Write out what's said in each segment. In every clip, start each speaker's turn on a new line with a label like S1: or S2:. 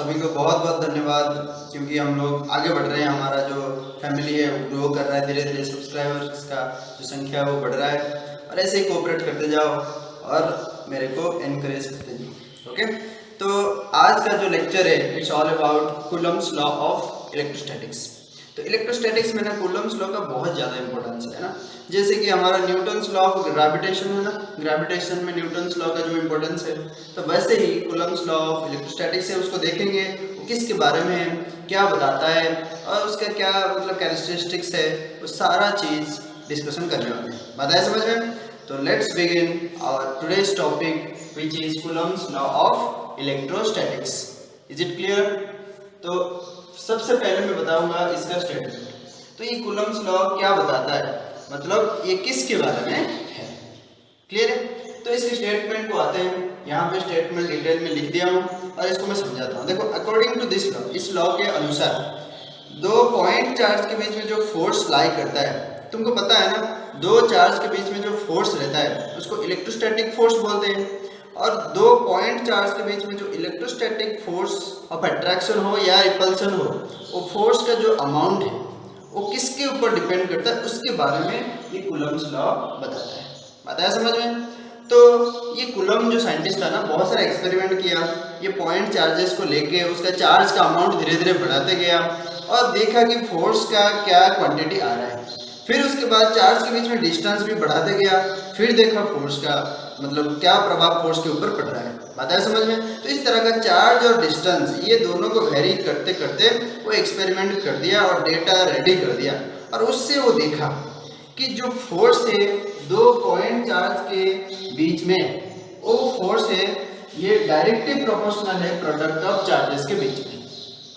S1: सभी को बहुत बहुत धन्यवाद, क्योंकि हम लोग आगे बढ़ रहे हैं। हमारा जो फैमिली है वो ग्रो कर रहा है, धीरे धीरे सब्सक्राइबर्स का जो संख्या है वो बढ़ रहा है। और ऐसे ही कोऑपरेट करते जाओ और मेरे को एनकरेज करते जाओ। ओके, तो आज का जो लेक्चर है it's all about Coulomb's law of electrostatics. तो इलेक्ट्रोस्टैटिक्स में ना कूलम्स लॉ का बहुत ज़्यादा इंपॉर्टेंस है ना। जैसे कि हमारा न्यूटन्स लॉ ऑफ ग्रेविटेशन है ना, ग्रेविटेशन में न्यूटन्स लॉ का जो इंपॉर्टेंस है, तो वैसे ही कूलम्स लॉ ऑफ इलेक्ट्रोस्टैटिक्स है, उसको देखेंगे वो किसके बारे में है, क्या बताता है और उसका क्या मतलब कैरेक्टरिस्टिक्स है, वो सारा चीज़ डिस्कशन करने वाले हैं। बात है समझ में? तो let's begin our today's topic which is Coulomb's law of electrostatics. Is it clear? तो सबसे पहले मैं बताऊंगा इसका स्टेटमेंट। तो ये कूलम्स लॉ क्या बताता है, मतलब ये किसके बारे में है, क्लियर है? तो इसके स्टेटमेंट को आते हैं, यहाँ पे स्टेटमेंट डिटेल में लिख दिया हूँ और इसको मैं समझाता हूँ। देखो, अकॉर्डिंग टू दिस लॉ, इस लॉ के अनुसार दो पॉइंट चार्ज के बीच में जो फोर्स लाई करता है, तुमको पता है ना, दो चार्ज के बीच में जो फोर्स रहता है उसको इलेक्ट्रोस्टैटिक फोर्स बोलते हैं। और दो पॉइंट चार्ज के बीच में जो इलेक्ट्रोस्टैटिक फोर्स ऑफ अट्रैक्शन हो या रिपल्सन हो, वो फोर्स का जो अमाउंट है वो किसके ऊपर डिपेंड करता है, उसके बारे में ये कूलम्स लॉ बताता है। बात है समझ में? तो ये कूलम जो साइंटिस्ट था ना, बहुत सारा एक्सपेरिमेंट किया, ये पॉइंट चार्जेस को लेके उसका चार्ज का अमाउंट धीरे धीरे बढ़ाते गया और देखा कि फोर्स का क्या क्वांटिटी आ रहा है। फिर उसके बाद चार्ज के बीच में डिस्टेंस भी बढ़ाते गया, फिर देखा फोर्स का मतलब क्या प्रभाव फोर्स के ऊपर पड़ रहा है। बात है समझ में? तो इस तरह का चार्ज और डिस्टेंस ये दोनों को वेरी करते करते वो एक्सपेरिमेंट कर दिया और डेटा रेडी कर दिया। और उससे वो देखा कि जो फोर्स है दो पॉइंट चार्ज के बीच में, वो फोर्स है ये डायरेक्टली प्रोपोर्शनल है प्रोडक्ट ऑफ चार्जेस के बीच में।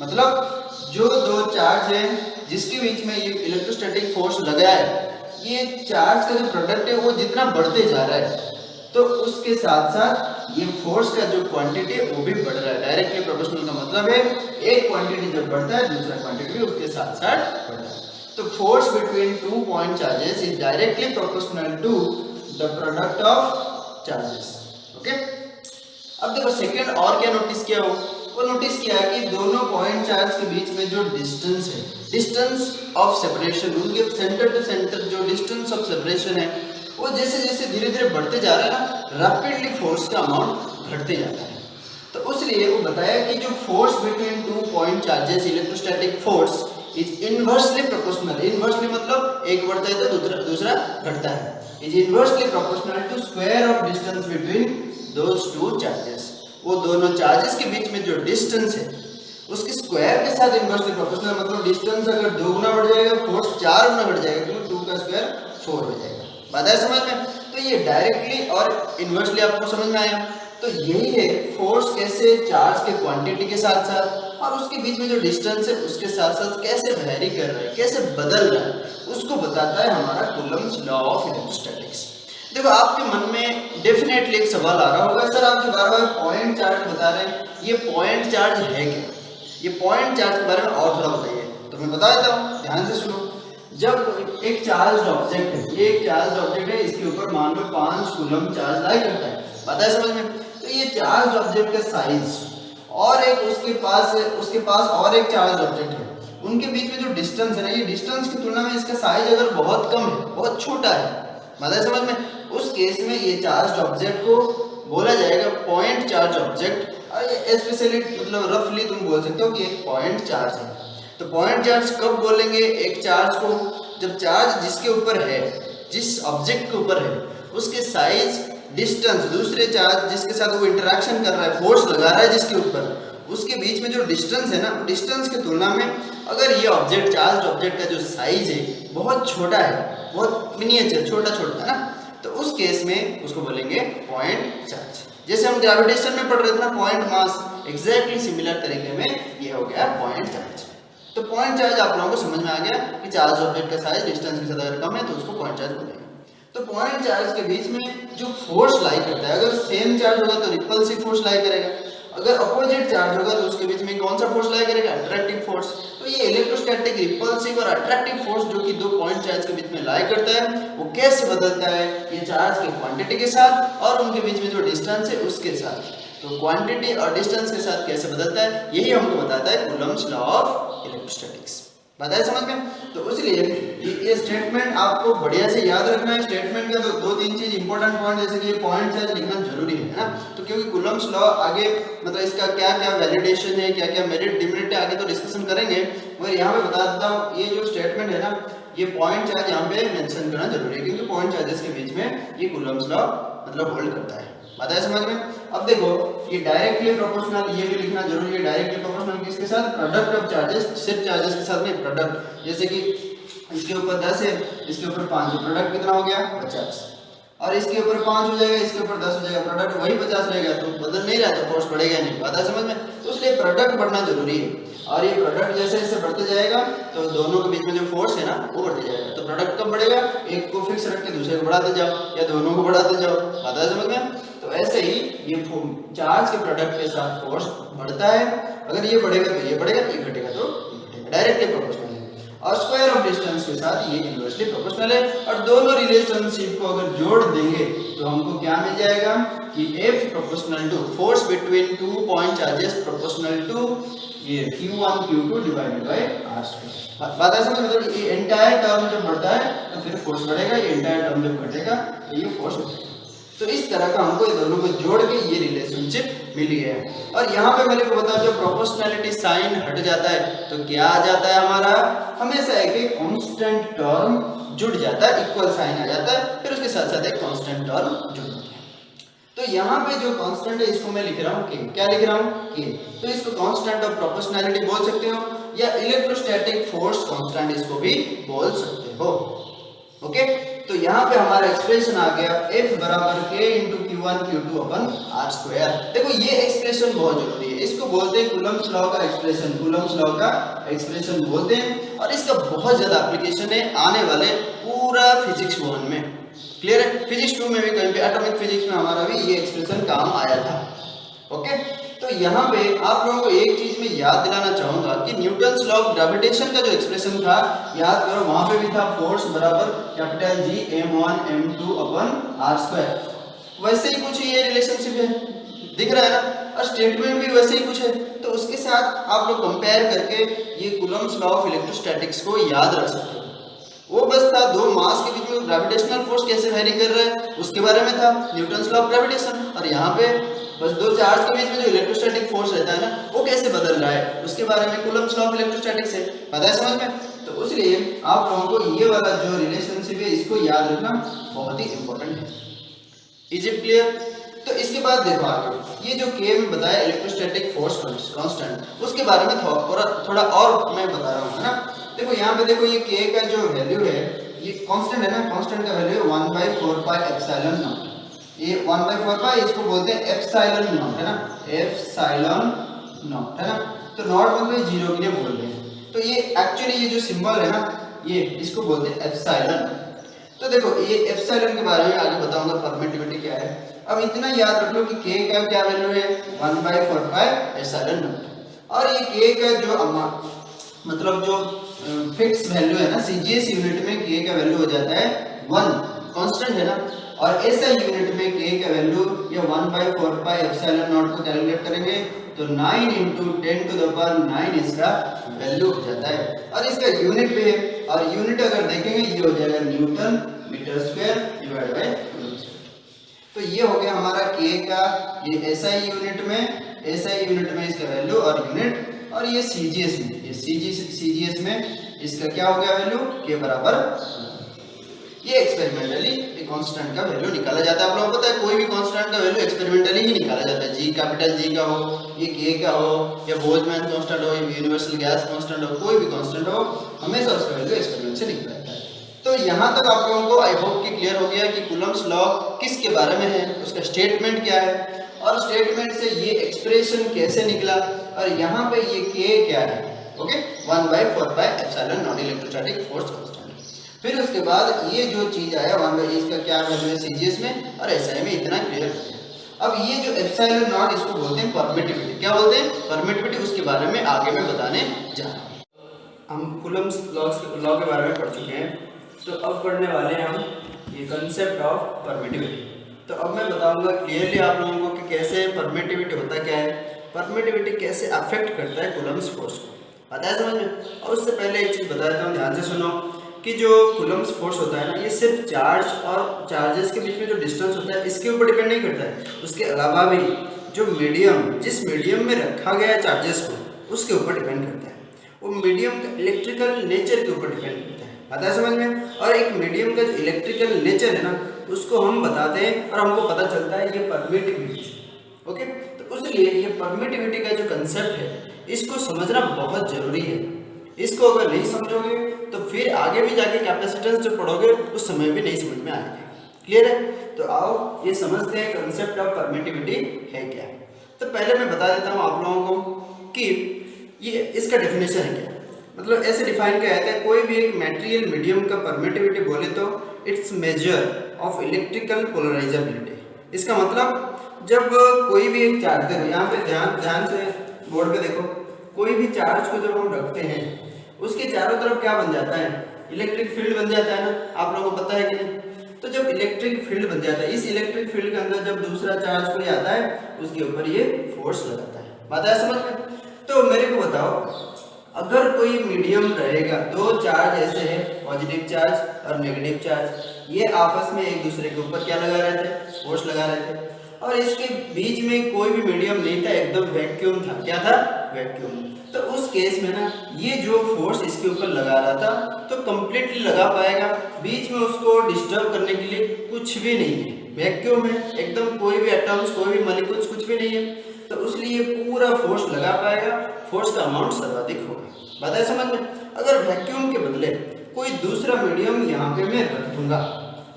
S1: मतलब जो दो चार्ज है जिसके बीच में ये इलेक्ट्रोस्टैटिक फोर्स लगा है, ये चार्ज का जो प्रोडक्ट है वो जितना बढ़ते जा रहा है, तो उसके साथ साथ ये फोर्स का जो क्वांटिटी है वो भी बढ़ रहा है। डायरेक्टली प्रोपोर्शनल का मतलब है एक क्वांटिटी जब बढ़ता है दूसरा क्वांटिटी भी उसके साथ साथ बढ़ता है। तो force between two point charges is directly proportional to the product of charges. Okay, अब देखो सेकंड और क्या नोटिस किया हो, वो नोटिस किया कि दोनों पॉइंट चार्ज के बीच में जो डिस्टेंस है, डिस्टेंस ऑफ सेपरेशन, उनके सेंटर टू सेंटर जो डिस्टेंस ऑफ सेपरेशन है वो जैसे जैसे धीरे धीरे बढ़ते जा रहा है ना, रैपिडली फोर्स का अमाउंट घटते जाता है। तो इसलिए वो बताया कि जो force between two point charges, electrostatic force is inversely proportional. Inversely मतलब एक बढ़ता है तो दूसरा घटता है। Is inversely proportional to square of distance between those two charges. वो दोनों चार्जेस के बीच में जो डिस्टेंस है उसके स्क्वायर के साथ इनवर्सली प्रोपोर्शनल। मतलब डिस्टेंस अगर 2 गुना बढ़ जाएगा, फोर्स 4 गुना बढ़ जाएगा, तो 2 का स्क्वायर 4 हो जाएगा। बात है समझ में? तो ये डायरेक्टली और इनवर्सली आपको समझ में आया। तो यही है फोर्स कैसे चार्ज के क्वांटिटी के साथ साथ और उसके बीच में जो डिस्टेंस है उसके साथ साथ कैसे वेरी कर रहा है, कैसे बदल रहा है, उसको बताता है हमारा कूलम्स लॉ ऑफ इलेक्ट्रोस्टैटिक्स। देखो, आपके मन में डेफिनेटली एक सवाल आ रहा होगा, सर आप जो बार बार पॉइंट चार्ज बता रहे हैं, ये पॉइंट चार्ज है क्या? ये पॉइंट चार्ज के बारे में और थोड़ा बताइए। तो मैं बता देता हूँ, ध्यान से सुनो। जब एक चार्ज ऑब्जेक्ट है, ये एक चार्ज ऑब्जेक्ट है, इसके ऊपर मान लो 5 कूलम चार्ज लाई करता है। पता है समझ में? तो ये चार्ज ऑब्जेक्ट का साइज और एक उसके पास और एक चार्ज ऑब्जेक्ट है, उनके बीच में जो डिस्टेंस है ना, ये डिस्टेंस की तुलना में इसका साइज अगर बहुत कम है, बहुत छोटा है, पता है समझ में, उस केस में ये चार्ज ऑब्जेक्ट को बोला जाएगा पॉइंट चार्ज ऑब्जेक्ट। और स्पेशली मतलब रफली तुम बोल सकते हो कि एक पॉइंट चार्ज है। तो पॉइंट चार्ज कब बोलेंगे एक चार्ज को? जब चार्ज जिसके ऊपर है, जिस ऑब्जेक्ट के ऊपर है, उसके साइज, डिस्टेंस, दूसरे चार्ज जिसके साथ वो इंटरेक्शन कर रहा है, फोर्स लगा रहा है जिसके ऊपर, उसके बीच में जो डिस्टेंस है ना, डिस्टेंस की तुलना में अगर ये ऑब्जेक्ट, चार्ज ऑब्जेक्ट का जो साइज है बहुत छोटा है, बहुत मिनिएचर, छोटा छोटा है ना, तो उस केस में उसको बोलेंगे पॉइंट चार्ज। जैसे हम ग्रेविटेशन में पढ़ रहे थे ना, पॉइंट मास, एग्जैक्टली सिमिलर तरीके में ये हो गया पॉइंट चार्ज। तो पॉइंट चार्ज आप लोगों को समझ में आ गया कि चार्ज ऑब्जेक्ट का साइज डिस्टेंस के साथ अगर कम है तो उसको पॉइंट चार्ज बोलेंगे। तो पॉइंट चार्ज के बीच में जो फोर्स लाई करता है, अगर सेम चार्ज होगा तो रिपल्सिव फोर्स लाई करेगा, अगर अपोजिट चार्ज होगा तो उसके बीच में कौन सा फोर्स लाई करेगा? Attractive force. तो ये इलेक्ट्रोस्टैटिक, रिपल्सिव और अट्रैक्टिव फोर्स जो कि दो पॉइंट चार्ज के बीच में लाई करता है, वो कैसे बदलता है? ये चार्ज के क्वांटिटी के साथ और उनके बीच में जो डिस्टेंस है उसके साथ। तो क्वांटिटी और डिस्टेंस के साथ कैसे बदलता है, यही हमको बताता है कूलम्स लॉ ऑफ इलेक्ट्रोस्टैटिक्स। बात है समझ में? तो इसलिए ये स्टेटमेंट आपको बढ़िया से याद रखना है। स्टेटमेंट का तो दो तीन चीज इंपॉर्टेंट पॉइंट, जैसे कि ये पॉइंट चार्ज लिखना जरूरी है ना। तो क्योंकि कूलम्स लॉ आगे मतलब इसका क्या क्या वैलिडेशन है, क्या क्या मेरिट डिमेरिट है, आगे तो डिस्कशन करेंगे, मगर यहाँ पे बता देता हूँ ये जो स्टेटमेंट है ना, ये पॉइंट चार्ज यहाँ पे मेंशन करना जरूरी है, क्योंकि पॉइंट चार्जेस के बीच में ये कूलम्स लॉ मतलब होल्ड करता है। बात है समझ में? अब देखो ये डायरेक्टली प्रोपोर्शनल, ये भी लिखना जरूरी है। डायरेक्टली प्रोपोर्शनल किसके साथ? प्रोडक्ट ऑफ चार्जेस, सिर्फ चार्जेस के साथ नहीं, प्रोडक्ट। जैसे कि इसके ऊपर 10 है, इसके ऊपर 5 है, प्रोडक्ट कितना हो गया? 50। और इसके ऊपर 5 हो जाएगा, इसके ऊपर 10 हो जाएगा, प्रोडक्ट वही 50 रहेगा, तो बदल नहीं रहा, तो फोर्स बढ़ेगा नहीं। बात है समझ में? तो इसलिए प्रोडक्ट बढ़ना जरूरी है। और ये प्रोडक्ट जैसे जैसे बढ़ते जाएगा तो दोनों के बीच में जो फोर्स है ना वो बढ़ते जाएगा। तो प्रोडक्ट कब बढ़ेगा? एक को फिक्स रख के दूसरे को बढ़ाते जाओ, या दोनों को बढ़ाते जाओ। बात है समझ में? तो ऐसे ही ये चार्ज के प्रोडक्ट के साथ फोर्स बढ़ता है। अगर ये बढ़ेगा तो ये बढ़ेगा, ये घटेगा तो ये घटेगा। डायरेक्टली प्रोपोर्शनल है। और स्क्वायर ऑफ डिस्टेंस के साथ ये इनवर्सली प्रोपोर्शनल है। और दोनों रिलेशनशिप को अगर जोड़ देंगे तो हमको क्या मिल जाएगा कि F proportional to force between two point charges proportional to ये Q1 Q2 divided by R²। बात है समझ में? मतलब ये एंटायर टर्म जब बढ़ता है तो फिर फोर्स बढ़ेगा, ये एंटायर टर्म जब घटेगा तो ये फोर्स घटेगा। तो इस तरह का हमको ये दोनों को जोड़ के ये रिलेशनशिप मिल गया है। और यहाँ पे मेरे को बता, जब प्रोपोर्शनैलिटी साइन हट जाता है तो क्या आ जाता है हमारा? हमेशा एक कांस्टेंट टर्म जुड़ जाता है, इक्वल साइन आ जाता है, फिर उसके साथ साथ एक कांस्टेंट टर्म जुड़ जाता है। तो यहाँ पे जो कांस्टेंट है इसको मैं लिख रहा हूँ K। क्या लिख रहा हूँ? K। तो इसको कांस्टेंट ऑफ प्रोपोर्शनैलिटी बोल सकते हो, या इलेक्ट्रोस्टैटिक फोर्स कांस्टेंट इसको भी बोल सकते हो। ओके, तो यहाँ पे हमारा एक्सप्रेशन आ गया F बराबर K इंटू Q1 Q2 अपन R²। देखो ये एक्सप्रेशन बहुत जरूरी है, इसको बोलते हैं कूलम्स लॉ का एक्सप्रेशन। कूलम्स लॉ का एक्सप्रेशन बोलते हैं, और इसका बहुत ज्यादा एप्लीकेशन है आने वाले पूरा फिजिक्स 1 में। क्लियर है? फिजिक्स 2 में भी कहीं पे एटॉमिक फिजिक्स में हमारा भी ये एक्सप्रेशन काम आया था। ओके, तो यहाँ पे आप लोगों को एक चीज में याद दिलाना चाहूंगा कि न्यूटन्स लॉ ऑफ ग्रेविटेशन का जो एक्सप्रेशन था, याद करो, वहां पे भी था फोर्स बराबर कैपिटल G m1 m2 अपन R²। वैसे ही कुछ ये रिलेशनशिप है, दिख रहा है ना? और स्टेटमेंट भी वैसे ही कुछ है। तो उसके साथ आप लोग कंपेयर करके ये कूलम्स लॉ ऑफ इलेक्ट्रोस्टैटिक्स को याद रख सकते हो। वो बस था दो मास के बीच में ग्रेविटेशनल फोर्स कैसे वेरी कर रहा है उसके बारे में था, न्यूटन्स लॉ ऑफ ग्रेविटेशन। और यहाँ पे बस दो चार्ज के बीच में जो इलेक्ट्रोस्टैटिक फोर्स रहता है ना वो कैसे बदल रहा है उसके बारे में कूलम्स लॉ ऑफ इलेक्ट्रोस्टैटिक्स है। पता है समझ में? तो इसलिए आप लोगों को ये वाला जो रिलेशनशिप है इसको याद रखना बहुत ही इंपॉर्टेंट है। Is it clear? तो इसके बाद देखो आगे ये जो K में बताया इलेक्ट्रोस्टैटिक फोर्स कांस्टेंट, उसके बारे में थोड़ा और मैं बता रहा हूँ, है ना? देखो यहाँ पे देखो ये K का जो वैल्यू है ये कांस्टेंट है ना, कांस्टेंट का वैल्यू 1/4 पाई एप्सिलॉन नॉट। ये 1/4 पाई इसको बोलते हैं एप्सिलॉन नॉट, है ना? एप्सिलॉन नॉट, है ना? तो नॉट मतलब 0 के लिए बोल रहे हैं। तो ये एक्चुअली ये जो सिंबल है ना ये इसको बोलते हैं एप्सिलॉन। तो देखो ये एप्सिलॉन के बारे में आगे बताऊंगा परमिटिविटी क्या है। अब इतना याद रख लो कि K का क्या वैल्यू है 1/4 पाई एप्सिलॉन नॉट। और ये K का जो मतलब जो फिक्स वैल्यू है ना CGS यूनिट में K का वैल्यू हो जाता है 1, कांस्टेंट है ना। और SI यूनिट में K का वैल्यू ये 1/4 पाई एप्सिलॉन नॉट को कैलकुलेट करेंगे तो 9 × 10⁹ इसका वैल्यू हो जाता है। और इसका यूनिट भी है, और यूनिट अगर देखेंगे ये हो जाएगा newton metre square divide by coulomb square. तो ये हो गया हमारा K का ये SI यूनिट में इसका वैल्यू और यूनिट। और ये CGS में, ये CGS में इसका क्या हो गया वैल्यू K बराबर। ये एक्सपेरिमेंटली एक कांस्टेंट का वैल्यू निकाला जाता है। आप लोगों को पता है कोई भी कांस्टेंट का वैल्यू एक्सपेरिमेंटली ही निकाला जाता है। G कैपिटल G का हो, ये K का हो, या बोल्ट्जमैन कांस्टेंट हो, या यूनिवर्सल गैस कांस्टेंट हो, कोई भी कांस्टेंट हो, हमेशा उसका वैल्यू एक्सपेरिमेंट से निकला जाता है। तो यहाँ तक आप लोगों को आई होप कि क्लियर हो गया कि कूलम्स लॉ किसके बारे में है, उसका स्टेटमेंट क्या है, और स्टेटमेंट से ये एक्सप्रेशन कैसे निकला, और यहाँ पे ये K क्या है। Okay, 1/4 pi epsilon not electrostatic force constant. फिर उसके बाद ये जो चीज आया 1/, इसका क्या वैल्यू है CGS में और SI में, इतना क्लियर हो गया। अब ये जो एप्सिलॉन नॉट इसको बोलते हैं परमिटिविटी। क्या बोलते हैं? परमिटिविटी। उसके बारे में आगे मैं बताने जा रहा हूँ। हम कूलम्स लॉ के बारे में पढ़ चुके हैं, तो अब पढ़ने वाले हैं हम ये कंसेप्ट ऑफ परमिटिविटी। तो तो अब मैं बताऊंगा क्लियरली आप लोगों को कि कैसे परमिटिविटी होता क्या है, परमिटिविटी कैसे अफेक्ट करता है कूलम्ब्स फोर्स को, पता है समझ में। और उससे पहले एक चीज़ बता देता हूँ, ध्यान से सुनो कि जो कूलम्ब्स फोर्स होता है ना, ये सिर्फ चार्ज और चार्जेस के बीच में जो डिस्टेंस होता है इसके ऊपर डिपेंड नहीं करता है, उसके अलावा भी जो मीडियम, जिस मीडियम में रखा गया है चार्जेस को, उसके ऊपर डिपेंड करता है। वो मीडियम का इलेक्ट्रिकल नेचर के ऊपर डिपेंड करता है, पता है समझ में। और एक मीडियम का जो इलेक्ट्रिकल नेचर है ना, उसको हम बताते हैं और हमको पता चलता है ये परमिटिविटी। ओके, तो उसलिए ये परमिटिविटी का जो कंसेप्ट है इसको समझना बहुत जरूरी है। इसको अगर नहीं समझोगे तो फिर आगे भी जाके कैपेसिटेंस जो पढ़ोगे उस समय भी नहीं समझ में आएगा। क्लियर है? तो आओ ये समझते हैं कंसेप्ट ऑफ परमिटिविटी है क्या। तो पहले मैं बता देता हूँ आप लोगों को कि ये इसका डेफिनेशन है क्या। मतलब ऐसे डिफाइन किया जाता है, कोई भी एक मटेरियल मीडियम का परमिटिविटी बोले तो it's measure of electrical polarisability. इसका मतलब जब कोई भी एक चार्जर, यहाँ पे ध्यान से बोर्ड पे देखो, कोई भी चार्ज को जब हम रखते हैं उसके चारों तरफ क्या बन जाता है, इलेक्ट्रिक फील्ड बन जाता है ना, आप लोगों को पता है कि नहीं। तो जब इलेक्ट्रिक फील्ड बन जाता है, इस इलेक्ट्रिक फील्ड के अंदर जब दूसरा चार्ज कोई आता है उसके ऊपर ये फोर्स लगाता है, बात है समझ में। तो मेरे को बताओ, अगर कोई मीडियम रहेगा, दो चार्ज ऐसे हैं, पॉजिटिव चार्ज और नेगेटिव चार्ज, ये आपस में एक दूसरे के ऊपर क्या लगा रहे थे, फोर्स लगा रहे थे, और इसके बीच में कोई भी मीडियम नहीं था, एकदम वैक्यूम था। क्या था? वैक्यूम। तो उस केस में ना ये जो फोर्स इसके ऊपर लगा रहा था तो कंप्लीटली लगा पाएगा, बीच में उसको डिस्टर्ब करने के लिए कुछ भी नहीं है, वैक्यूम है एकदम, कोई भी एटम्स, कोई भी मॉलिक्यूल्स कुछ भी नहीं है, तो उसलिए पूरा फोर्स लगा पाएगा, फोर्स का अमाउंट सर्वाधिक होगा, बात है समझ में। अगर वैक्यूम के बदले कोई दूसरा मीडियम यहाँ पे मैं रख दूंगा,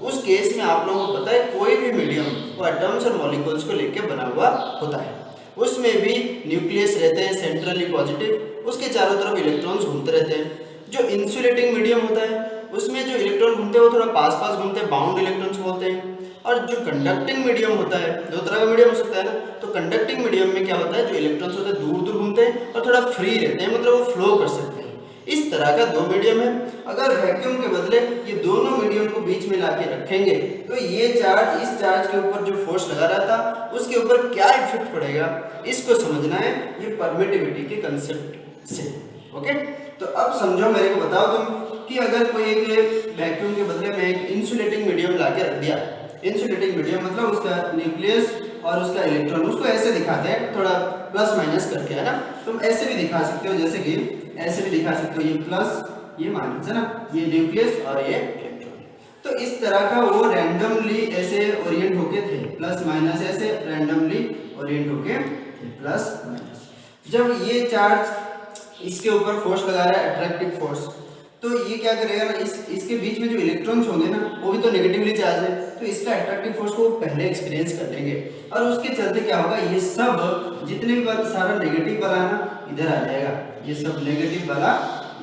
S1: उस केस में आप लोगों को पता है कोई भी मीडियम वो एटम्स और मॉलिक्यूल्स को लेकर बना हुआ होता है, उसमें भी न्यूक्लियस रहते हैं सेंट्रली पॉजिटिव, उसके चारों तरफ इलेक्ट्रॉन्स घूमते रहते हैं। जो इंसुलेटिंग मीडियम होता है उसमें जो इलेक्ट्रॉन घूमते हैं वो थोड़ा पास पास घूमते हैं, बाउंड इलेक्ट्रॉन्स बोलते हैं। और जो कंडक्टिंग मीडियम होता है, दो तरह का मीडियम हो सकता है ना, तो कंडक्टिंग मीडियम में क्या होता है, जो इलेक्ट्रॉन्स होते हैं दूर दूर घूमते हैं और थोड़ा फ्री रहते हैं, मतलब वो फ्लो कर सकते हैं। इस तरह का दो मीडियम है। अगर वैक्यूम के बदले ये दोनों मीडियम को बीच में लाके रखेंगे तो ये चार्ज इस चार्ज के ऊपर जो फोर्स लगा रहा था उसके ऊपर क्या इफेक्ट पड़ेगा, इसको समझना है ये परमिटिविटी के कंसेप्ट से। ओके, तो अब समझो, मेरे को बताओ तुम कि अगर कोई एक वैक्यूम के बदले में एक इंसुलेटिंग मीडियम लाके रख दिया, इंसुलेटिंग मीडियम मतलब उसका न्यूक्लियस और उसका इलेक्ट्रॉन, उसको ऐसे दिखाते हैं थोड़ा प्लस माइनस करके, है ना। तुम ऐसे भी दिखा सकते हो, जैसे कि ऐसे भी दिखा सकते हो, ये प्लस ये माइनस, है ना, ये न्यूक्लियस और ये इलेक्ट्रॉन। तो इस तरह का वो रैंडमली ऐसे ओरिएंट होके थे, प्लस माइनस ऐसे रैंडमली ओरिएंट होके प्लस माइनस। जब ये चार्ज इसके ऊपर फोर्स लगा रहा है, अट्रैक्टिव फोर्स, तो ये क्या करेगा ना, इसके बीच में जो इलेक्ट्रॉन्स होंगे ना वो भी तो नेगेटिवली चार्ज है, तो इसका अट्रैक्टिव फोर्स को पहले एक्सपीरियंस कर लेंगे और उसके चलते क्या होगा, ये सब जितने भी सारा नेगेटिव वाला है ना इधर आ जाएगा, ये सब नेगेटिव वाला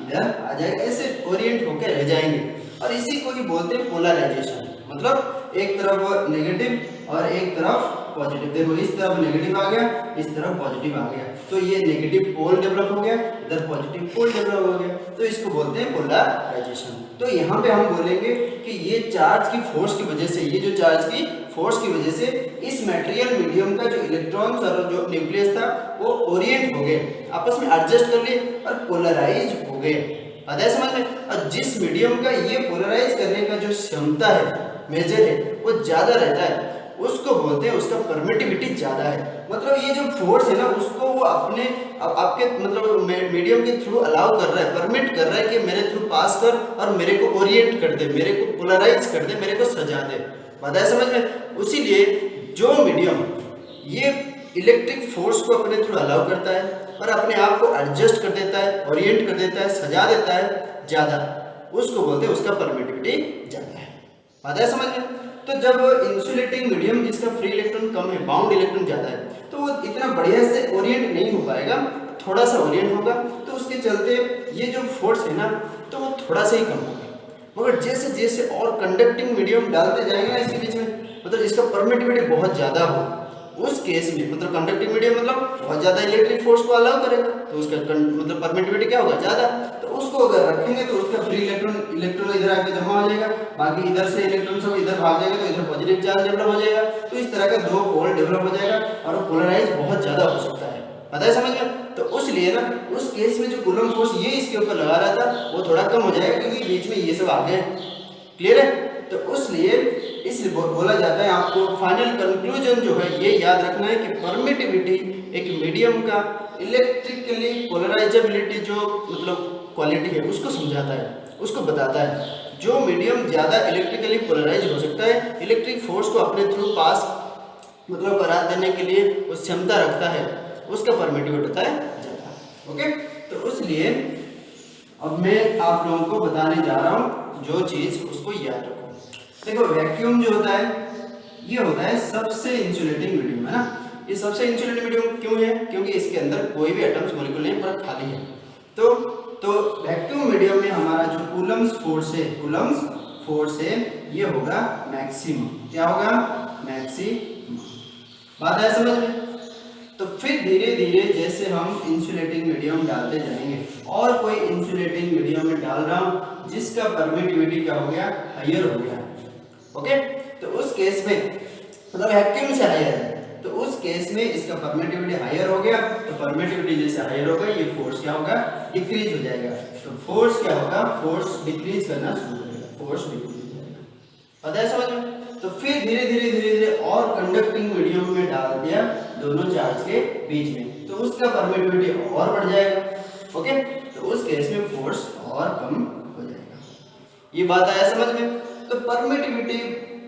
S1: इधर आ जाएगा, ऐसे ओरिएंट होकर रह जाएंगे। और इसी को ही बोलते हैं पोलराइजेशन, मतलब एक तरफ नेगेटिव और एक तरफ पॉजिटिव। देखो इस तरफ नेगेटिव आ गया, इस तरफ पॉजिटिव आ गया, तो ये नेगेटिव पोल डेवलप हो गया, इधर पॉजिटिव पोल डेवलप हो गया, तो इसको बोलते हैं पोलराइजेशन। तो यहाँ पे हम बोलेंगे कि ये चार्ज की फोर्स की वजह से, ये जो चार्ज की फोर्स की वजह से इस मटेरियल मीडियम का जो इलेक्ट्रॉन्स और जो न्यूक्लियस था वो ओरिएंट हो गए, आपस में एडजस्ट कर लिए और पोलराइज हो गए, आता है समझ में। और जिस मीडियम का ये पोलराइज करने का जो क्षमता है, मेजर है, वो ज्यादा रहता है, उसको बोलते हैं, उसका परमिटिविटी ज्यादा है। मतलब ये जो फोर्स है ना उसको वो अपने आपके मतलब मीडियम के थ्रू अलाउ कर रहा है, परमिट कर रहा है कि मेरे थ्रू पास कर और मेरे को ओरिएंट कर दे, मेरे को पोलराइज कर दे, मेरे को सजा दे, पता है समझ में। उसीलिए जो मीडियम ये इलेक्ट्रिक फोर्स को अपने थ्रू अलाउ करता है और अपने आप को एडजस्ट कर देता है, ओरिएंट कर देता है, सजा देता है ज्यादा, उसको बोलते हैं उसका परमिटिविटी ज्यादा है, पता है समझ में। तो जब इंसुलेटिंग मीडियम जिसका फ्री इलेक्ट्रॉन कम है, बाउंड इलेक्ट्रॉन ज्यादा है, तो वो इतना बढ़िया से ओरिएंट नहीं हो पाएगा, थोड़ा सा ओरिएंट होगा, तो उसके चलते ये जो फोर्स है ना तो वो थोड़ा सा ही कम होगा। मगर जैसे जैसे और कंडक्टिंग मीडियम डालते जाएंगे ना इसके बीच में, मतलब इसका परमिटिविटी बहुत ज्यादा हो, उस केस में मतलब कंडक्टिंग मीडियम मतलब बहुत ज़्यादा इलेक्ट्रिक फोर्स को अलाउ करेगा, तो उसका मतलब परमिटिविटी क्या होगा, ज़्यादा। तो उसको अगर रखेंगे तो उसका फ्री इलेक्ट्रॉन इधर आके जमा हो जाएगा, बाकी इधर से इलेक्ट्रॉन सब इधर भाग जाएगा, तो इधर पॉजिटिव चार्ज डेवलप हो जाएगा। तो इस तरह का दो पोल डेवलप हो जाएगा और वो पोलराइज बहुत ज़्यादा हो सकता है, पता है समझ में। तो उसलिए ना उस केस में जो कूलम्ब फोर्स ये इसके ऊपर लगा रहा था वो थोड़ा कम हो जाएगा, क्योंकि बीच में ये सब आ गए, क्लियर है। तो उसलिए इसलिए बोला जाता है, आपको फाइनल कंक्लूजन जो है ये याद रखना है कि परमिटिविटी एक मीडियम का इलेक्ट्रिकली पोलराइजेबिलिटी जो मतलब क्वालिटी है उसको समझाता है, उसको बताता है। जो मीडियम ज़्यादा इलेक्ट्रिकली पोलराइज हो सकता है, इलेक्ट्रिक फोर्स को अपने थ्रू पास मतलब करा देने के लिए उस क्षमता रखता है, उसका परमिटिविटी होता है ज़्यादा। ओके, तो इसलिए अब मैं आप लोगों को बताने जा रहा हूँ जो चीज़ उसको याद रखो। देखो वैक्यूम जो होता है ये होता है सबसे इंसुलेटिंग मीडियम, है ना। ये सबसे इंसुलेटिंग मीडियम क्यों है, क्योंकि इसके अंदर कोई भी एटम्स मॉलिक्यूल नहीं, पूरा खाली है। तो वैक्यूम मीडियम में हमारा जो कूलम्ब्स फोर्स है ये होगा मैक्सिमम। क्या होगा, मैक्सिमम। बात है समझ में। तो फिर धीरे धीरे जैसे हम इंसुलेटिंग मीडियम डालते जाएंगे और कोई इंसुलेटिंग मीडियम में डाल रहा हूँ जिसका परमिटिविटी क्या हो गया, हायर हो गया, ओके। तो उस केस में मतलब वैक्यूम से हायर है, तो उस केस में इसका परमिटिविटी हायर हो गया। तो परमिटिविटी जैसे हायर होगा ये फोर्स क्या होगा, डिक्रीज हो जाएगा। तो फोर्स क्या होगा, फोर्स डिक्रीज करना शुरू करेगा, फोर्स डिक्रीज हो जाएगा, पता है समझ में। तो फिर धीरे धीरे और कंडक्टिंग मीडियम में डाल दिया दोनों चार्ज के बीच में, तो उसका परमिटिविटी और बढ़ जाएगा, ओके। तो उस केस में फोर्स और कम हो जाएगा। ये बात आया समझ में। तो परमिटिविटी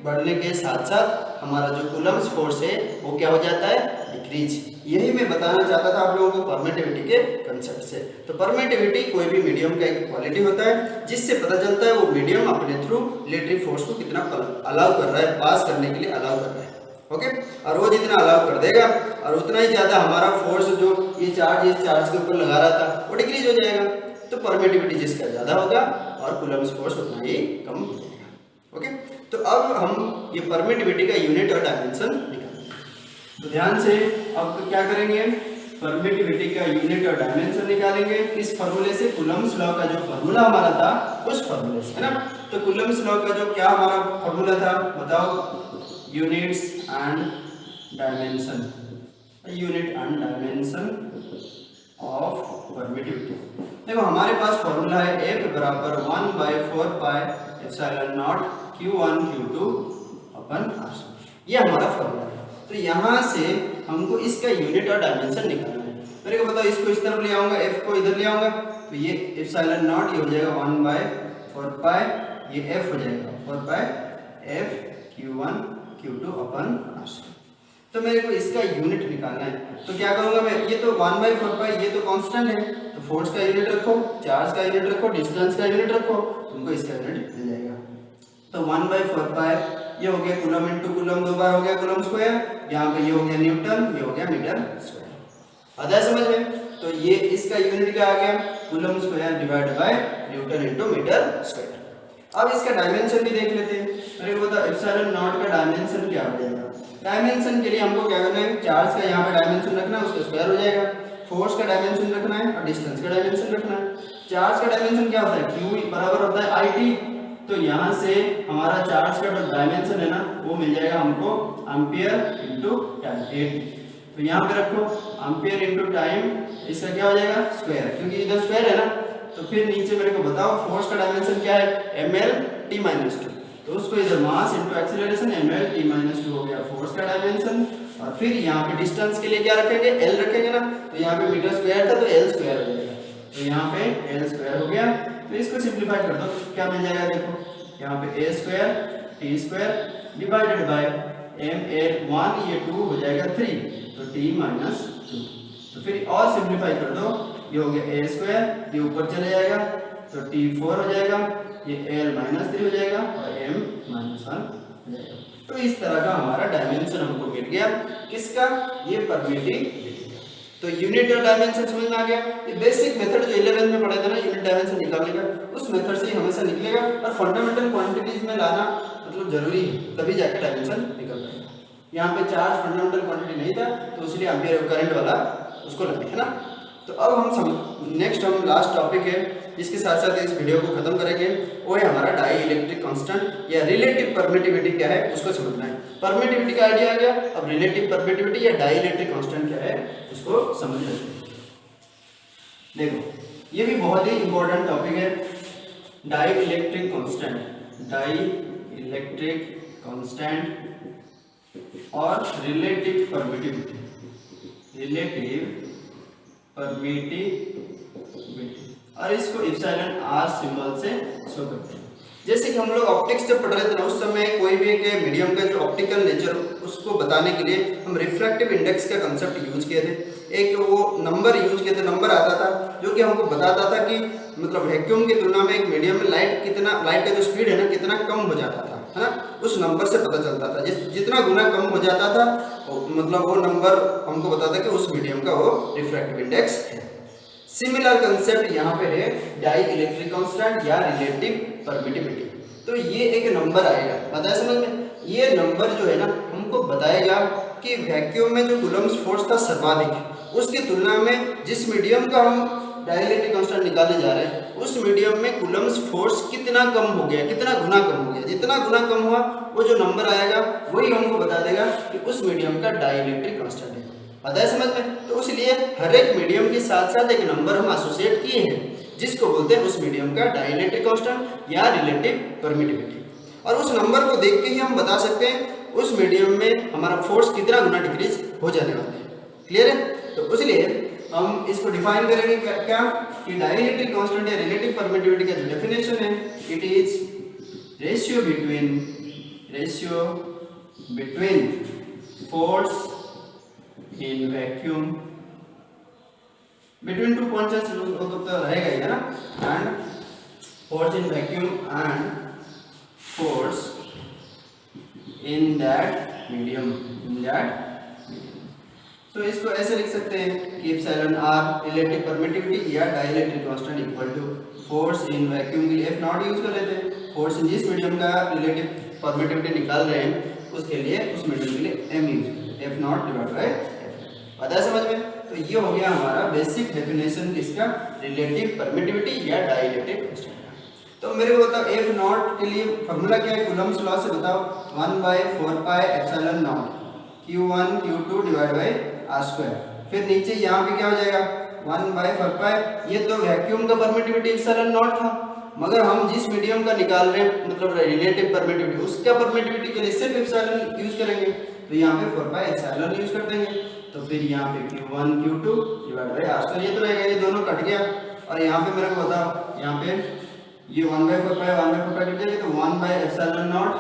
S1: बढ़ने के साथ साथ हमारा जो कूलम्ब्स फोर्स है वो क्या हो जाता है, डिक्रीज। यही मैं बताना चाहता था आप लोगों को परमिटिविटी के कंसेप्ट से। तो परमिटिविटी कोई भी मीडियम का एक क्वालिटी होता है जिससे पता चलता है वो मीडियम अपने थ्रू इलेक्ट्रिक फोर्स को कितना अलाउ कर रहा है, पास करने के लिए अलाउ कर रहा है, ओके। और वो जितना अलाउ कर देगा और उतना ही ज्यादा हमारा फोर्स जो ये चार्ज इस चार्ज के ऊपर लगा रहा था वो डिक्रीज हो जाएगा। तो परमिटिविटी जिसका ज्यादा होगा और कूलम्ब्स फोर्स उतना ही कम हो जाएगा, ओके। तो अब हम ये परमिटिविटी का यूनिट और डायमेंशन निकालेंगे। तो ध्यान से अब क्या करेंगे, परमिटिविटी का यूनिट और डायमेंशन निकालेंगे। किस फॉर्मूले से, कूलम्ब्स लॉ का जो फॉर्मूला हमारा था उस फॉर्मूले से, है ना। तो कूलम्ब्स लॉ का जो क्या हमारा फॉर्मूला था बताओ, units and dimension, unit and dimension of permittivity. देखो हमारे पास फॉर्मूला है F बराबर 1/4 pi epsilon naught Q1 Q2 अपन R। ये हमारा फॉर्मूला है। तो यहाँ से हमको इसका यूनिट और डायमेंशन निकालना है। मेरे को बताओ, इसको इस तरफ ले आऊंगा, F को इधर ले आऊंगा, तो ये एप्सिलॉन नॉट ये हो जाएगा 1/4 पाई, ये F हो जाएगा 4 पाई F Q1 Q2 अपन R। तो मेरे को इसका यूनिट निकालना है। तो क्या करूंगा मैं, ये तो 1/4 पाई ये तो कांस्टेंट है, तो फोर्स का यूनिट रखो, चार्ज का यूनिट रखो, डिस्टेंस का यूनिट रखो, तुमको इसका यूनिट मिल जाएगा। तो 1/4 पाई ये हो गया कूलम इनटू कूलम, दो बार हो गया कूलम स्क्वायर, यहाँ पे ये हो गया न्यूटन, ये हो गया मीटर स्क्वायर। आता है समझ में। तो ये इसका यूनिट क्या आ गया, coulomb square divide by newton into metre square. अब इसका डायमेंशन भी देख लेते हैं। मेरे को बताओ एप्सिलॉन नॉट का डायमेंशन क्या हो जाएगा। डायमेंशन के लिए हमको क्या करना है, चार्ज का यहाँ पे डायमेंशन रखना है, उसका स्क्वायर हो जाएगा। फोर्स का डायमेंशन रखना है और डिस्टेंस का डायमेंशन रखना है। चार्ज का डायमेंशन क्या होता है, Q बराबर होता है IT। तो यहाँ से हमारा चार्ज का जो डायमेंशन है ना वो मिल जाएगा हमको एम्पियर इनटू टाइम। तो यहाँ पे रखो एम्पियर इनटू टाइम, इसका क्या हो जाएगा स्क्वायर, क्योंकि इधर स्क्वायर है ना। तो फिर नीचे मेरे को बताओ फोर्स का डायमेंशन क्या है, ml/t-2। तो उसको इधर मास इनटू एक्सीलरेशन ml/t-2 हो गया फोर्स का डायमेंशन। और फिर यहाँ पे डिस्टेंस के लिए क्या रखेंगे, l रखेंगे ना। तो यहाँ पे मीटर स्क्वायर था तो l स्क्वायर हो जाएगा, तो यहाँ पे l स्क्वायर हो गया। तो इसको सिंपलीफाई कर दो, क्या मिल जाएगा, देखो यहाँ पे a square t square divided by m1 ये 2 हो जाएगा 3, तो t-2। तो फिर और सिंपलीफाई कर दो, ये हो गया a स्क्वायर, ये ऊपर चले जाएगा तो t4 हो जाएगा, ये l-3 हो जाएगा और m-1 हो जाएगा। तो इस तरह का हमारा डायमेंशन हमको मिल गया, किसका, ये परमिटिविटी। तो यूनिट और डायमेंशन समझ में आ गया। ये बेसिक मेथड जो 11th में पढ़ा था ना यूनिट डायमेंशन निकालने का, उस मेथड से ही हमेशा निकलेगा। और फंडामेंटल क्वांटिटीज में लाना मतलब जरूरी है, तभी जाके डायमेंशन निकल पाएगा। यहाँ पे चार्ज फंडामेंटल क्वांटिटी नहीं था तो इसलिए एम्पियर करंट वाला उसको लगे, है ना। तो अब हम नेक्स्ट हम लास्ट टॉपिक है जिसके साथ साथ इस वीडियो को खत्म करेंगे, वो है हमारा डाई इलेक्ट्रिक कांस्टेंट या रिलेटिव परमिटिविटी क्या है उसको समझना है। परमिटिविटी का आइडिया आ गया, अब रिलेटिव परमिटिविटी या डाई इलेक्ट्रिक कांस्टेंट क्या है उसको समझ लेते हैं। देखो ये भी बहुत ही इंपॉर्टेंट टॉपिक है, dielectric constant, dielectric constant और रिलेटिव परमिटिविटी, रिलेटिव परमिटिविटी, और इसको एप्सिलॉन आर सिंबल से शो करते हैं। जैसे कि हम लोग ऑप्टिक्स जब पढ़ रहे थे ना उस समय कोई भी एक मीडियम का जो ऑप्टिकल नेचर उसको बताने के लिए हम रिफ्रैक्टिव इंडेक्स का कंसेप्ट यूज किए थे। एक वो नंबर यूज किए थे, नंबर आता था जो कि हमको बताता था कि मतलब वैक्यूम की तुलना में एक मीडियम में लाइट का जो स्पीड है ना कितना कम हो जाता था, है ना। उस नंबर से पता चलता था, जितना गुना कम हो जाता था मतलब वो नंबर हमको बताता कि उस मीडियम का वो रिफ्रैक्टिव इंडेक्स है। सिमिलर कंसेप्ट यहाँ पे है डाई इलेक्ट्रिक कांस्टेंट या रिलेटिव परमिटिविटी। तो ये एक नंबर आएगा, पता है समझ में, ये नंबर जो है ना हमको बताएगा कि वैक्यूम में जो कूलम्ब्स फोर्स था सर्वाधिक, उसकी तुलना में जिस मीडियम का हम डाई इलेक्ट्रिक कांस्टेंट निकालने जा रहे हैं उस मीडियम में कूलम्ब्स फोर्स कितना कम हो गया, कितना गुना कम हो गया। जितना गुना कम हुआ वो जो नंबर आएगा वही हमको बता देगा कि उस मीडियम का डाई इलेक्ट्रिक कांस्टेंट है, पता है समझ में। तो इसलिए हर एक मीडियम के साथ साथ एक नंबर हम एसोसिएट किए हैं जिसको बोलते हैं उस मीडियम का डाई इलेक्ट्रिक कांस्टेंट या रिलेटिव परमिटिविटी। और उस नंबर को देख के ही हम बता सकते हैं उस मीडियम में हमारा फोर्स कितना गुना डिक्रीज हो जाने वाला है। क्लियर है? तो इसलिए हम इसको डिफाइन करेंगे क्या कि डाई इलेक्ट्रिक कांस्टेंट या रिलेटिव परमिटिविटी का जो डेफिनेशन है it is ratio between force in vacuum between two points वो तो रहेगा ही, है ना, and force in vacuum and force in that medium, तो इसको ऐसे लिख सकते हैं कि एप्सिलॉन आर रिलेटिव परमिटिविटी या dielectric constant equal to force in vacuum के लिए एफ नॉट यूज कर लेते हैं, फोर्स इन जिस मीडियम का रिलेटिव परमिटिविटी निकाल रहे हैं उसके लिए उस मीडियम के लिए एम यूज करें, F naught divide by F, पता है समझ में। तो ये हो गया हमारा बेसिक डेफिनेशन किसका, रिलेटिव परमिटिविटी या डाई इलेक्ट्रिक कांस्टेंट। तो मेरे को बताओ एफ नॉट के लिए फॉर्मूला क्या है, कूलम्ब्स लॉ से बताओ, 1/4 pi epsilon naught Q1 Q2 divide by r square. फिर नीचे यहाँ पे क्या हो जाएगा 1/4 पाई, ये तो वैक्यूम का परमिटिविटी एप्सिलॉन नॉट था, मगर हम जिस मीडियम का निकाल रहे हैं मतलब रिलेटिव परमिटिविटी उसका परमिटिविटी के लिए सिर्फ एप्सिलॉन यूज करेंगे, तो यहाँ पे 4 पाई एप्सिलॉन यूज कर देंगे। तो फिर यहाँ पे Q1 Q2 divide by r square, ये तो रहेगा, ये दोनों कट गया। और यहाँ पे मेरे को बताओ यहाँ पे ये 1/4 पाई कट जाएगा तो 1/एप्सिलॉन नॉट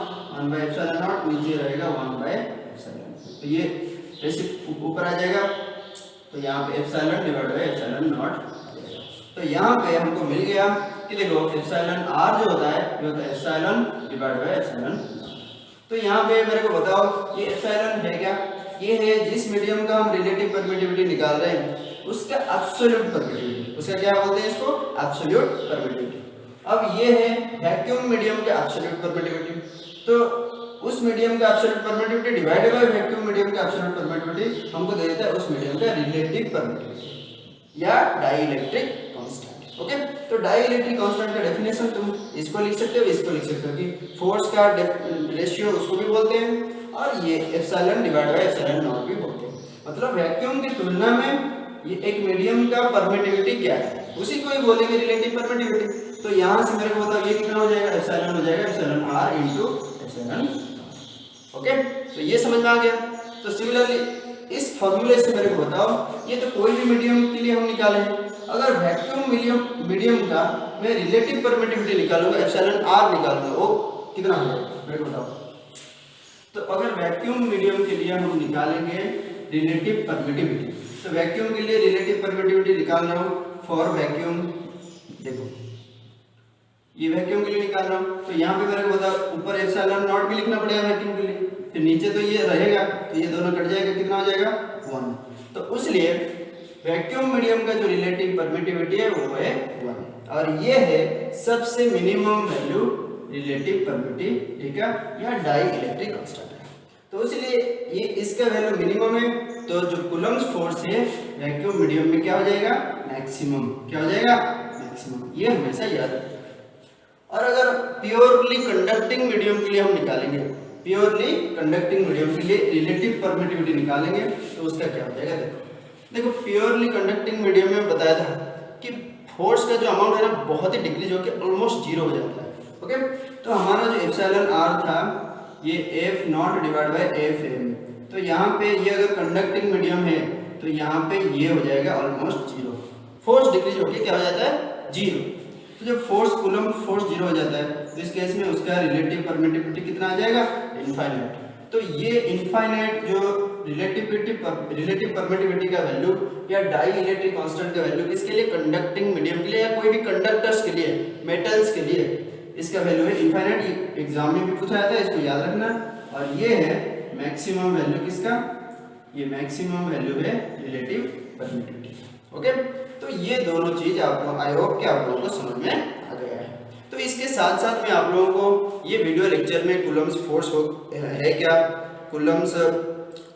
S1: नीचे रहेगा 1/एप्सिलॉन, तो ये बेसिक ऊपर आ जाएगा, तो यहाँ पे epsilon divide by epsilon not. तो यहाँ पे हमको मिल गया कि देखो एप्सिलॉन आर जो होता है ये होता है एप्सिलॉन डिवाइड बाय एप्सिलॉन। तो यहाँ पे मेरे को बताओ ये एप्सिलॉन है क्या, ये है जिस मीडियम का हम रिलेटिव परमिटिविटी निकाल रहे हैं उसका एब्सोल्यूट परमिटिविटी, उसका क्या बोलते हैं इसको, एब्सोल्यूट परमिटिविटी। अब ये है वैक्यूम मीडियम का एब्सोल्यूट परमिटिविटी, तो उस मीडियम का absolute permittivity divided by vacuum medium का एब्सोल्यूट परमिटिविटी हमको दे देता है उस मीडियम का रिलेटिव परमिटिविटी या डाई इलेक्ट्रिक कांस्टेंट। ओके, तो डाई इलेक्ट्रिक कांस्टेंट का डेफिनेशन तुम इसको लिख सकते हो, इसको लिख सकते हो कि फोर्स का रेशियो उसको भी बोलते हैं और ये epsilon divide by epsilon not भी बोलते हैं। मतलब वैक्यूम की तुलना में ये एक मीडियम का परमिटिविटी क्या है उसी को ही बोलेंगे रिलेटिव परमिटिविटी। तो यहाँ से मेरे को बताओ ये कितना हो जाएगा, एप्सिलॉन हो जाएगा epsilon r into epsilon. Okay, तो ये समझ में आ गया। तो सिमिलरली इस फॉर्मूले से मेरे को बताओ ये तो कोई भी मीडियम के लिए हम निकाले हैं, अगर वैक्यूम मीडियम का मैं रिलेटिव परमिटिविटी निकालूंगा एप्सिलॉन आर निकालूंगा वो कितना हो जाएगा मेरे को बताओ। तो अगर वैक्यूम मीडियम के लिए हम निकालेंगे रिलेटिव परमिटिविटी, तो वैक्यूम के लिए रिलेटिव परमिटिविटी निकाल रहा हूँ फॉर वैक्यूम, देखो ये वैक्यूम के लिए निकाल रहा हूँ, तो यहाँ पे मेरे को बताओ ऊपर एप्सिलॉन नॉट भी लिखना पड़ेगा वैक्यूम के लिए, फिर नीचे तो ये रहेगा तो ये दोनों कट जाएगा, कितना हो जाएगा 1। तो इसलिए वैक्यूम मीडियम का जो रिलेटिव परमिटिविटी है वो है 1 और ये है सबसे मिनिमम वैल्यू रिलेटिव परमिटिविटी, ठीक है, या डाई इलेक्ट्रिक कांस्टेंट है। तो इसलिए ये इसका वैल्यू मिनिमम है, तो जो कूलम्ब्स फोर्स है वैक्यूम मीडियम में क्या हो जाएगा, मैक्सिमम। क्या हो जाएगा, मैक्सिमम। ये हमेशा याद रखना। और अगर प्योरली कंडक्टिंग मीडियम के लिए हम निकालेंगे, प्योरली कंडक्टिंग मीडियम के लिए रिलेटिव परमिटिविटी निकालेंगे, तो उसका क्या हो जाएगा, देखो प्योरली कंडक्टिंग मीडियम में बताया था कि फोर्स का जो अमाउंट है ना बहुत ही डिक्रीज होकर ऑलमोस्ट जीरो हो जाता है। ओके, तो हमारा जो एप्सिलॉन आर था ये F naught divide by F m, तो यहाँ पे ये अगर कंडक्टिंग मीडियम है तो यहाँ पे ये हो जाएगा ऑलमोस्ट जीरो। फोर्स डिक्रीज होकर क्या हो जाता है, जीरो। तो जब फोर्स कूलम्ब फोर्स जीरो हो जाता है तो इस केस में उसका रिलेटिव परमिटिविटी कितना आ जाएगा, इनफाइनाइट। तो ये इनफाइनाइट जो रिलेटिव परमिटिविटी का वैल्यू या डाई इलेक्ट्रिक कांस्टेंट का वैल्यू किसके लिए, कंडक्टिंग मीडियम के लिए या कोई भी कंडक्टर्स के लिए, मेटल्स के लिए, इसका वैल्यू है इनफाइनाइट। एग्जाम में भी पूछा जाता है, इसको याद रखना। और ये है मैक्सिमम वैल्यू किसका, ये मैक्सिमम वैल्यू है रिलेटिव परमिटिविटी। ओके, तो ये दोनों चीज आप लोग, आई होप कि आप लोगों को समझ में आ गया है। तो इसके साथ साथ मैं आप लोगों को ये वीडियो लेक्चर में कूलम्ब्स फोर्स है क्या, कूलम्ब्स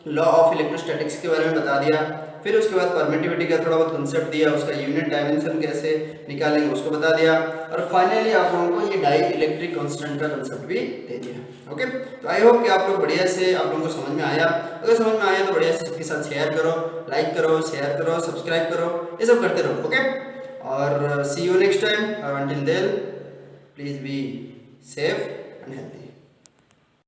S1: लॉ ऑफ इलेक्ट्रोस्टैटिक्स के बारे में बता दिया, फिर उसके बाद परमिटिविटी का थोड़ा बहुत कंसेप्ट दिया, उसका यूनिट डायमेंशन कैसे निकालेंगे उसको बता दिया, और फाइनली आप लोगों को ये डाई इलेक्ट्रिक कांस्टेंट का कंसेप्ट भी दे दिया। ओके, तो आई होप कि आप लोग बढ़िया से, आप लोगों को समझ में आया। अगर समझ में आया तो बढ़िया से सबके साथ शेयर करो, लाइक करो, शेयर करो, सब्सक्राइब करो, ये सब करते रहो। ओके, और सी यू नेक्स्ट टाइम, और until then please be safe and healthy.